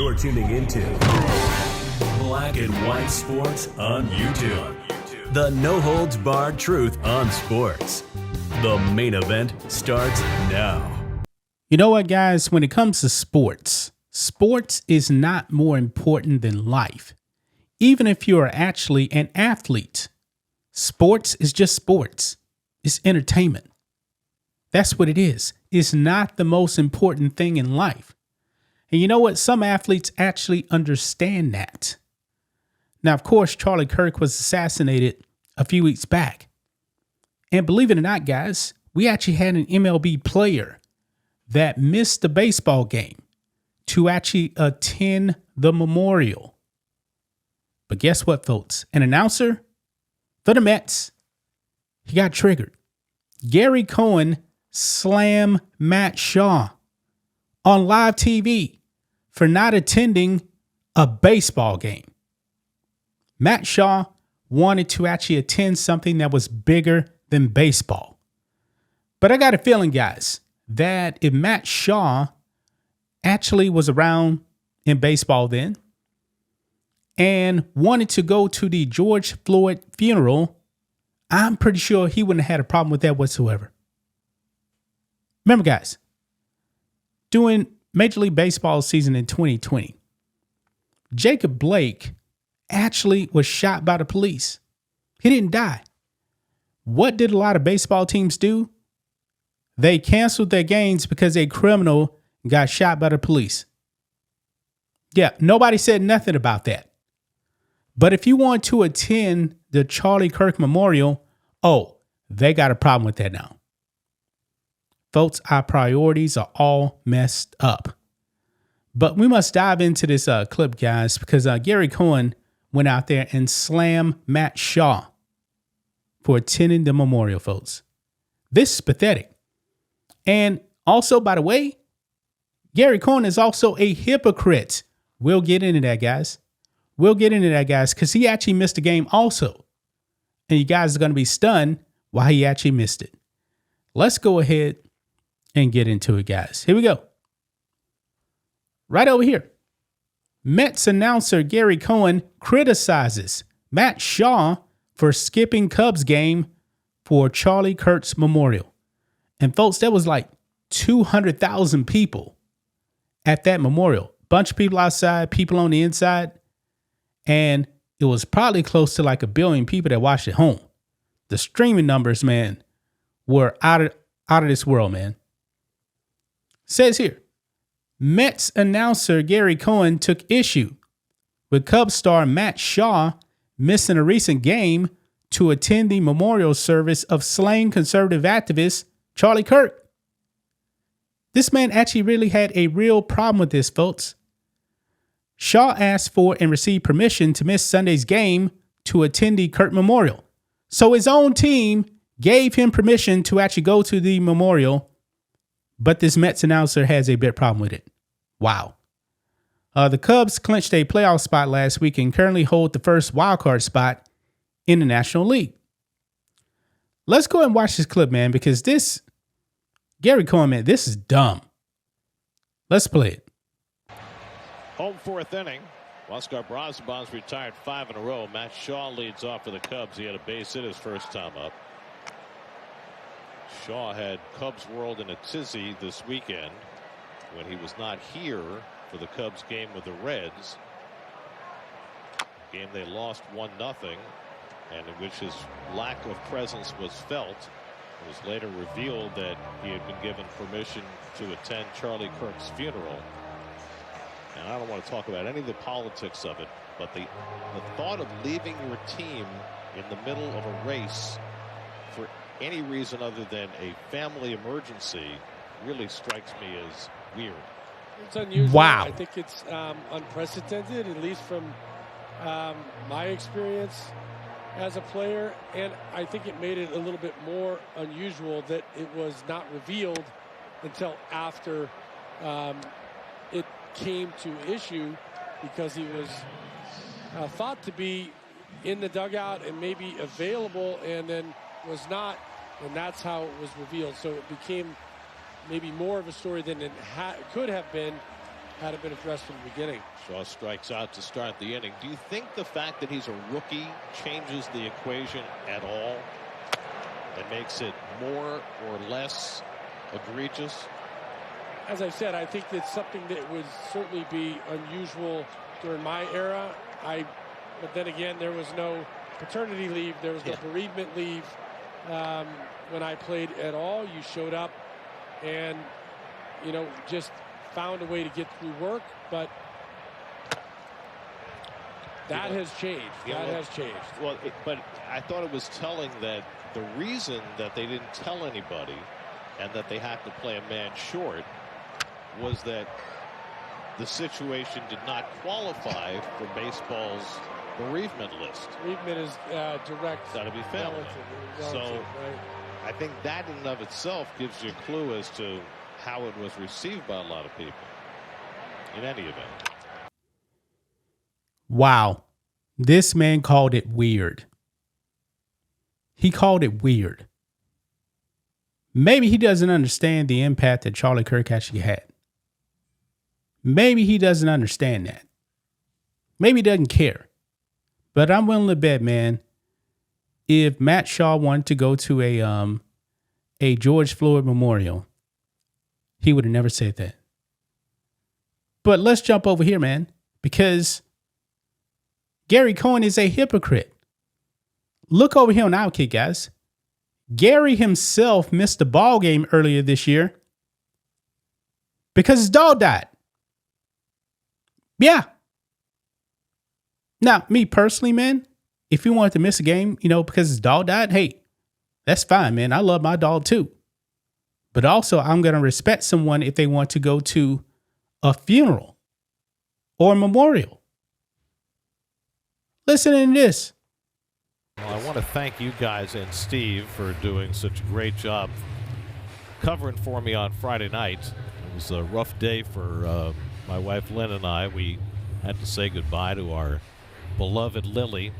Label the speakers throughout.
Speaker 1: You're tuning into Black and White Sports on YouTube. The no-holds-barred truth on sports. The main event starts now.
Speaker 2: You know what, guys? When it comes to sports is not more important than life. Even if you are actually an athlete, sports is just sports. It's entertainment. That's what it is. It's not the most important thing in life. And you know what? Some athletes actually understand that. Now, of course, Charlie Kirk was assassinated a few weeks back. And believe it or not, guys, we actually had an MLB player that missed the baseball game to actually attend the memorial. But guess what, folks? An announcer for the Mets, he got triggered. Gary Cohen slammed Matt Shaw on live TV for not attending a baseball game. Matt Shaw wanted to actually attend something that was bigger than baseball. But I got a feeling, guys, that if Matt Shaw actually was around in baseball then and wanted to go to the George Floyd funeral, I'm pretty sure he wouldn't have had a problem with that whatsoever. Remember, guys, during Major League Baseball season in 2020, Jacob Blake actually was shot by the police. He didn't die. What did a lot of baseball teams do? They canceled their games because a criminal got shot by the police. Yeah, nobody said nothing about that. But if you want to attend the Charlie Kirk Memorial, they got a problem with that now. Folks, our priorities are all messed up. But we must dive into this clip, guys, because Gary Cohen went out there and slammed Matt Shaw for attending the memorial, folks. This is pathetic. And also, by the way, Gary Cohen is also a hypocrite. We'll get into that, guys. Because he actually missed a game also. And you guys are going to be stunned why he actually missed it. Let's go ahead and get into it, guys. Here we go. Right over here. Mets announcer Gary Cohen criticizes Matt Shaw for skipping Cubs game for Charlie Kirk's memorial. And folks, there was like 200,000 people at that memorial. Bunch of people outside, people on the inside. And it was probably close to like 1 billion people that watched at home. The streaming numbers, man, were out of this world, man. Says here, Mets announcer Gary Cohen took issue with Cubs star Matt Shaw missing a recent game to attend the memorial service of slain conservative activist Charlie Kirk. This man actually really had a real problem with this, folks. Shaw asked for and received permission to miss Sunday's game to attend the Kirk Memorial. So his own team gave him permission to actually go to the memorial, but this Mets announcer has a big problem with it. Wow. The Cubs clinched a playoff spot last week and currently hold the first wildcard spot in the National League. Let's go ahead and watch this clip, man, because this, Gary Cohen, man, this is dumb. Let's play it.
Speaker 3: Home fourth inning. Oscar Brosbon's retired 5 in a row. Matt Shaw leads off for the Cubs. He had a base hit his first time up. Shaw had Cubs World in a tizzy this weekend when he was not here for the Cubs game with the Reds. Game they lost 1-0, and in which his lack of presence was felt. It was later revealed that he had been given permission to attend Charlie Kirk's funeral. And I don't want to talk about any of the politics of it, but the thought of leaving your team in the middle of a race for any reason other than a family emergency really strikes me as weird.
Speaker 4: It's unusual.
Speaker 2: Wow.
Speaker 4: I think it's unprecedented, at least from my experience as a player. And I think it made it a little bit more unusual that it was not revealed until after it came to issue, because he was thought to be in the dugout and maybe available, and then was not, and that's how it was revealed. So it became maybe more of a story than it could have been had it been addressed from the beginning.
Speaker 3: Shaw strikes out to start the inning. Do you think the fact that he's a rookie changes the equation at all and makes it more or less egregious?
Speaker 4: As I said, I think it's something that would certainly be unusual during my era. But then again, there was no paternity leave. There was no bereavement leave when I played at all. You showed up and, just found a way to get through work. But that has changed. That has changed.
Speaker 3: Well, but I thought it was telling that the reason that they didn't tell anybody and that they had to play a man short was that the situation did not qualify for baseball's bereavement list.
Speaker 4: Bereavement is direct.
Speaker 3: Got to be family. So
Speaker 4: right.
Speaker 3: I think that in and of itself gives you a clue as to how it was received by a lot of people in any event.
Speaker 2: Wow. This man called it weird. He called it weird. Maybe he doesn't understand the impact that Charlie Kirk actually had. Maybe he doesn't understand that. Maybe he doesn't care. But I'm willing to bet, man, if Matt Shaw wanted to go to a George Floyd Memorial, he would have never said that. But let's jump over here, man, because Gary Cohen is a hypocrite. Look over here on Outkick, guys. Gary himself missed the ball game earlier this year because his dog died. Yeah. Now, me personally, man, if he wanted to miss a game, because his dog died, hey, that's fine, man. I love my dog too. But also, I'm going to respect someone if they want to go to a funeral or a memorial. Listen to this.
Speaker 3: Well, I want to thank you guys and Steve for doing such a great job covering for me on Friday night. It was a rough day for my wife Lynn and I. We had to say goodbye to our beloved Lily,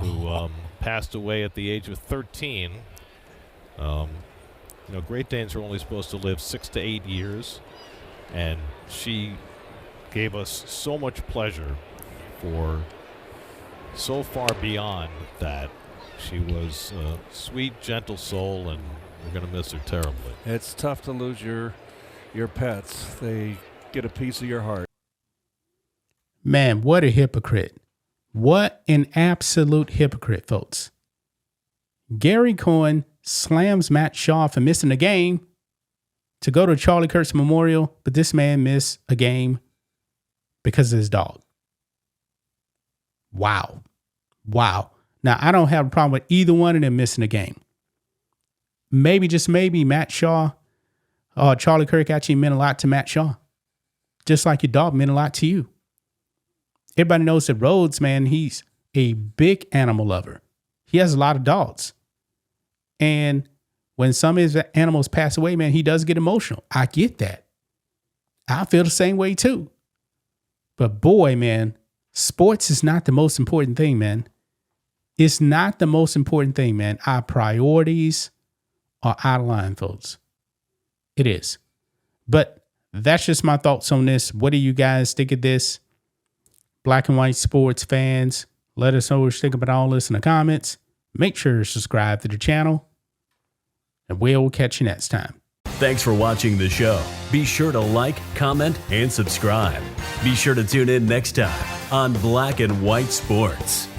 Speaker 3: who passed away at the age of 13. Great Danes are only supposed to live 6 to 8 years, and she gave us so much pleasure for so far beyond that. She was a sweet, gentle soul, and we're going to miss her terribly.
Speaker 5: It's tough to lose your pets. They get a piece of your heart.
Speaker 2: Man, what a hypocrite. What an absolute hypocrite, folks. Gary Cohen slams Matt Shaw for missing a game to go to Charlie Kirk's memorial, but this man missed a game because of his dog. Wow. Now, I don't have a problem with either one of them missing a game. Maybe, just maybe, Matt Shaw, Charlie Kirk actually meant a lot to Matt Shaw. Just like your dog meant a lot to you. Everybody knows that Rhodes, man, he's a big animal lover. He has a lot of dogs. And when some of his animals pass away, man, he does get emotional. I get that. I feel the same way too. But boy, man, sports is not the most important thing, man. It's not the most important thing, man. Our priorities are out of line, folks. It is. But that's just my thoughts on this. What do you guys think of this? Black and white sports fans, let us know what you think about all this in the comments. Make sure to subscribe to the channel, and we'll catch you next time.
Speaker 1: Thanks for watching the show. Be sure to like, comment, and subscribe. Be sure to tune in next time on Black and White Sports.